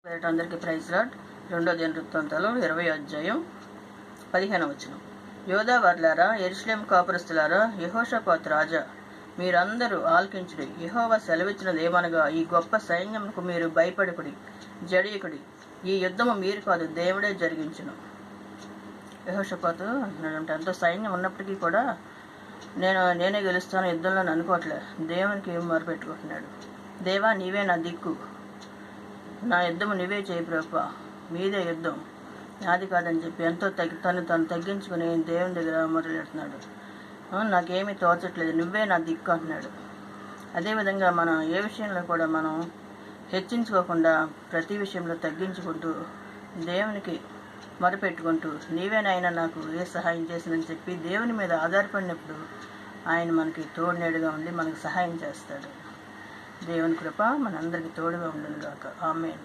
అందరికీ praise lord. 2వ దినవృత్తాంతాలు 20వ అధ్యాయం 15వ వచనం. యోధా వర్లారా, యెరూషలేము కాపురస్తులారా, యెహోషాపాతు రాజా, మీరందరూ ఆలకించుడి. యెహోవా సెలవిచ్చినదేమనగా, ఈ గొప్ప సైన్యమునకు మీరు భయపడకుడి, జడియకుడి. ఈ యుద్ధము మీరు కాదు, దేవుడే జరిగించును. యెహోషాపాతు అంటున్నాడంటే, ఎంతో సైన్యం ఉన్నప్పటికీ కూడా నేనే గెలుస్తాను యుద్ధంలో అనుకోవట్లే, దేవునికి మొరపెట్టుకుంటున్నాడు. దేవా, నీవే నా దిక్కు, నా యుద్ధము నువ్వే చేయి ప్రభువా, మీదే యుద్ధం, నాది కాదని చెప్పి ఎంతో తను తగ్గించుకుని దేవుని దగ్గర మొదలెడుతున్నాడు. నాకేమీ తోచట్లేదు, నువ్వే నా దిక్కు అంటున్నాడు. అదేవిధంగా మనం ఏ విషయంలో కూడా మనం హెచ్చించుకోకుండా ప్రతి విషయంలో తగ్గించుకుంటూ దేవునికి మొరపెట్టుకుంటూ, నీవేనైనా నాకు ఏ సహాయం చేసినని చెప్పి దేవుని మీద ఆధారపడినప్పుడు ఆయన మనకి తోడునేడుగా ఉండి మనకు సహాయం చేస్తాడు. దేవుని కృప మనందరికీ తోడుగా ఉండును గాక. ఆమేన్.